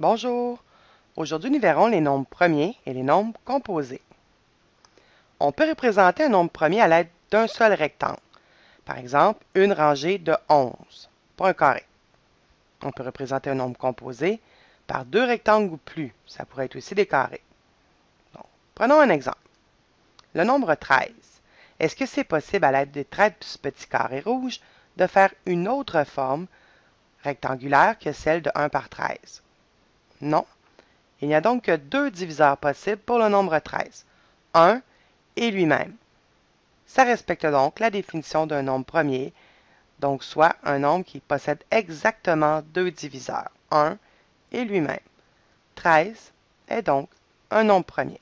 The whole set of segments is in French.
Bonjour! Aujourd'hui, nous verrons les nombres premiers et les nombres composés. On peut représenter un nombre premier à l'aide d'un seul rectangle. Par exemple, une rangée de 11 pour un carré. On peut représenter un nombre composé par deux rectangles ou plus. Ça pourrait être aussi des carrés. Donc, prenons un exemple. Le nombre 13. Est-ce que c'est possible à l'aide des 13 petits carrés rouges de faire une autre forme rectangulaire que celle de 1 par 13? Non. Il n'y a donc que deux diviseurs possibles pour le nombre 13, 1 et lui-même. Ça respecte donc la définition d'un nombre premier, donc soit un nombre qui possède exactement deux diviseurs, 1 et lui-même. 13 est donc un nombre premier.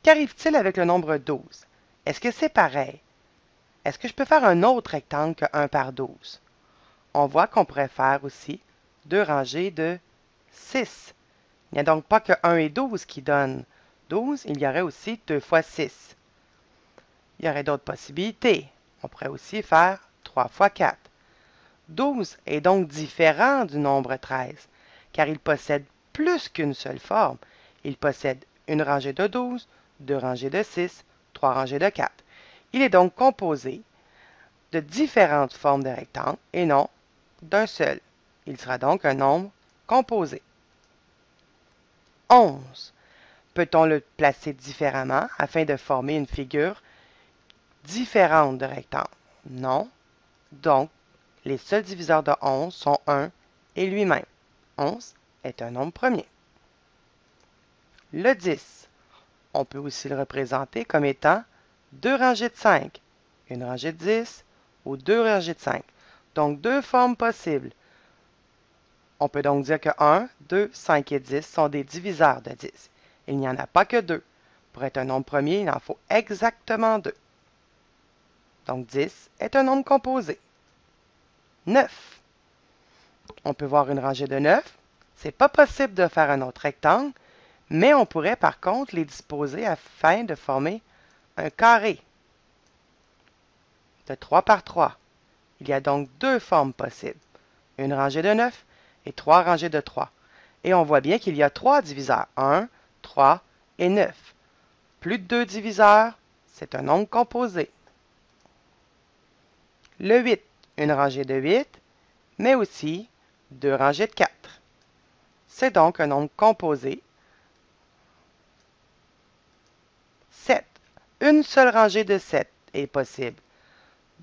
Qu'arrive-t-il avec le nombre 12? Est-ce que c'est pareil? Est-ce que je peux faire un autre rectangle que 1 par 12? On voit qu'on pourrait faire aussi deux rangées de 6. Il n'y a donc pas que 1 et 12 qui donnent 12, il y aurait aussi 2 fois 6. Il y aurait d'autres possibilités. On pourrait aussi faire 3 fois 4. 12 est donc différent du nombre 13, car il possède plus qu'une seule forme. Il possède une rangée de 12, deux rangées de 6, trois rangées de 4. Il est donc composé de différentes formes de rectangles et non d'un seul. Il sera donc un nombre composé. 11. Peut-on le placer différemment afin de former une figure différente de rectangle? Non. Donc, les seuls diviseurs de 11 sont 1 et lui-même. 11 est un nombre premier. Le 10. On peut aussi le représenter comme étant deux rangées de 5, une rangée de 10 ou deux rangées de 5. Donc, deux formes possibles. On peut donc dire que 1, 2, 5 et 10 sont des diviseurs de 10. Il n'y en a pas que deux. Pour être un nombre premier, il en faut exactement deux. Donc 10 est un nombre composé. 9. On peut voir une rangée de 9. C'est pas possible de faire un autre rectangle, mais on pourrait par contre les disposer afin de former un carré de 3 par 3. Il y a donc deux formes possibles, une rangée de 9 et trois rangées de 3. Et on voit bien qu'il y a trois diviseurs, 1, 3 et 9. Plus de deux diviseurs, c'est un nombre composé. Le 8, une rangée de 8, mais aussi deux rangées de 4. C'est donc un nombre composé. 7, une seule rangée de 7 est possible.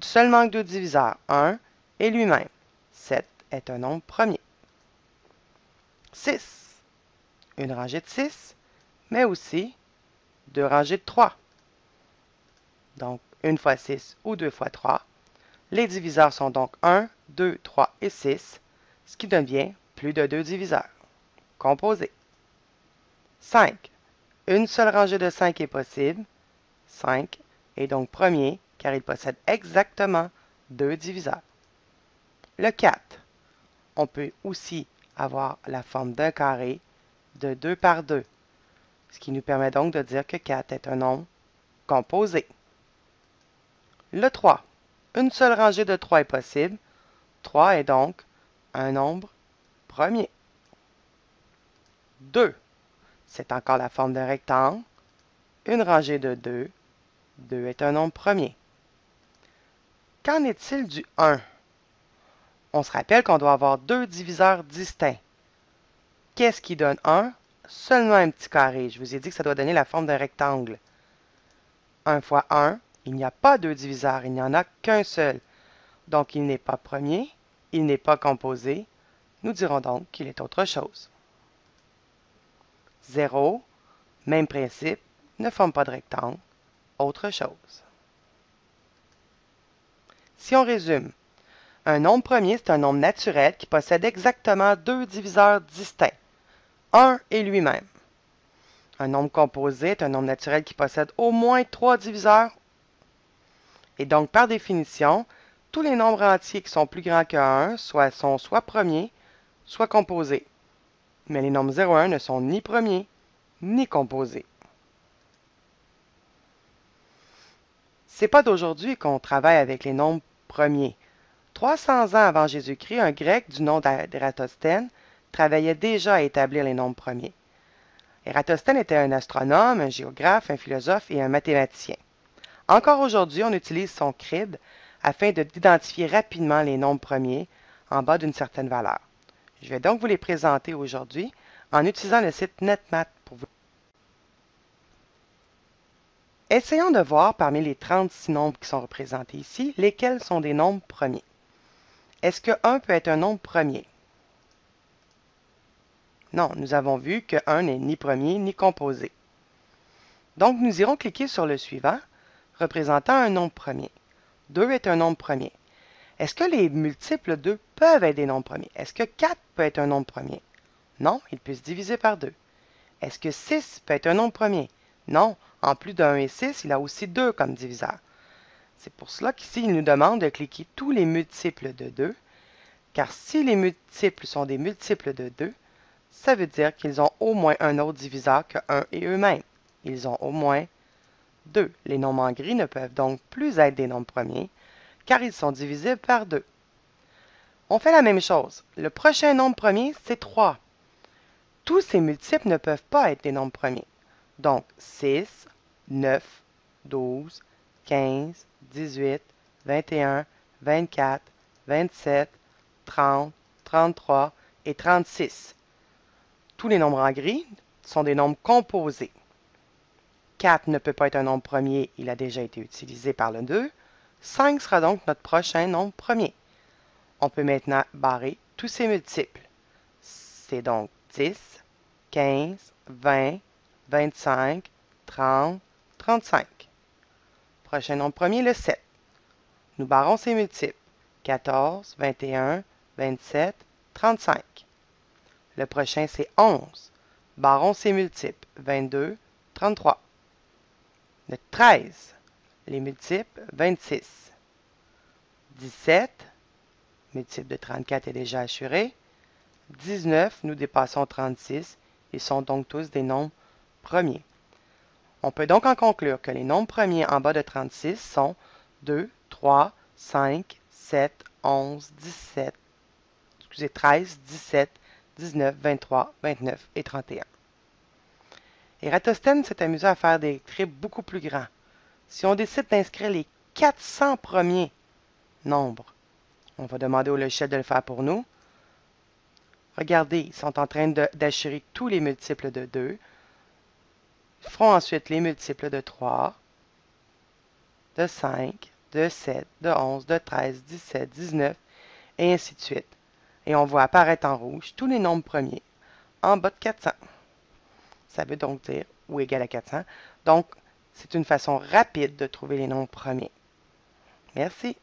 Seulement deux diviseurs, 1 et lui-même. 7 est un nombre premier. 6, une rangée de 6, mais aussi deux rangées de 3. Donc, une fois 6 ou deux fois 3. Les diviseurs sont donc 1, 2, 3 et 6, ce qui donne bien plus de deux diviseurs. Composés. 5. Une seule rangée de 5 est possible. 5 est donc premier car il possède exactement deux diviseurs. Le 4. On peut aussi avoir la forme d'un carré de 2 par 2, ce qui nous permet donc de dire que 4 est un nombre composé. Le 3. Une seule rangée de 3 est possible. 3 est donc un nombre premier. 2. C'est encore la forme d'un rectangle. Une rangée de 2. 2 est un nombre premier. Qu'en est-il du 1? On se rappelle qu'on doit avoir deux diviseurs distincts. Qu'est-ce qui donne 1? Seulement un petit carré. Je vous ai dit que ça doit donner la forme d'un rectangle. 1 fois 1, il n'y a pas deux diviseurs, il n'y en a qu'un seul. Donc il n'est pas premier, il n'est pas composé. Nous dirons donc qu'il est autre chose. 0, même principe, ne forme pas de rectangle, autre chose. Si on résume, un nombre premier, c'est un nombre naturel qui possède exactement deux diviseurs distincts, 1 et lui-même. Un nombre composé est un nombre naturel qui possède au moins trois diviseurs. Et donc, par définition, tous les nombres entiers qui sont plus grands que 1 sont soit premiers, soit composés. Mais les nombres 0 et 1 ne sont ni premiers, ni composés. C'est pas d'aujourd'hui qu'on travaille avec les nombres premiers. 300 ans avant Jésus-Christ, un Grec du nom d'Ératosthène travaillait déjà à établir les nombres premiers. Ératosthène était un astronome, un géographe, un philosophe et un mathématicien. Encore aujourd'hui, on utilise son crib afin d'identifier rapidement les nombres premiers en bas d'une certaine valeur. Je vais donc vous les présenter aujourd'hui en utilisant le site NetMath pour vous. Essayons de voir parmi les 36 nombres qui sont représentés ici, lesquels sont des nombres premiers. Est-ce que 1 peut être un nombre premier? Non, nous avons vu que 1 n'est ni premier ni composé. Donc, nous irons cliquer sur le suivant, représentant un nombre premier. 2 est un nombre premier. Est-ce que les multiples 2 peuvent être des nombres premiers? Est-ce que 4 peut être un nombre premier? Non, il peut se diviser par 2. Est-ce que 6 peut être un nombre premier? Non, en plus de 1 et 6, il a aussi 2 comme diviseur. C'est pour cela qu'ici, il nous demande de cliquer tous les multiples de 2, car si les multiples sont des multiples de 2, ça veut dire qu'ils ont au moins un autre diviseur que 1 et eux-mêmes. Ils ont au moins 2. Les nombres en gris ne peuvent donc plus être des nombres premiers, car ils sont divisibles par 2. On fait la même chose. Le prochain nombre premier, c'est 3. Tous ces multiples ne peuvent pas être des nombres premiers. Donc, 6, 9, 12, 15, 18, 21, 24, 27, 30, 33 et 36. Tous les nombres en gris sont des nombres composés. 4 ne peut pas être un nombre premier, il a déjà été utilisé par le 2. 5 sera donc notre prochain nombre premier. On peut maintenant barrer tous ces multiples. C'est donc 10, 15, 20, 25, 30, 35. Prochain nombre premier, le 7. Nous barrons ces multiples. 14, 21, 27, 35. Le prochain, c'est 11. Barrons ses multiples. 22, 33. Le 13. Les multiples, 26. 17. Multiple de 34 est déjà assuré. 19, nous dépassons 36. Ils sont donc tous des nombres premiers. On peut donc en conclure que les nombres premiers en bas de 36 sont 2, 3, 5, 7, 11, 17, 13, 17, 19, 23, 29 et 31. Ératosthène s'est amusé à faire des cribs beaucoup plus grands. Si on décide d'inscrire les 400 premiers nombres, on va demander au logiciel de le faire pour nous. Regardez, ils sont en train d'assurer tous les multiples de 2. Ils feront ensuite les multiples de 3, de 5, de 7, de 11, de 13, 17, 19, et ainsi de suite. Et on voit apparaître en rouge tous les nombres premiers en bas de 400. Ça veut donc dire ou égal à 400. Donc, c'est une façon rapide de trouver les nombres premiers. Merci.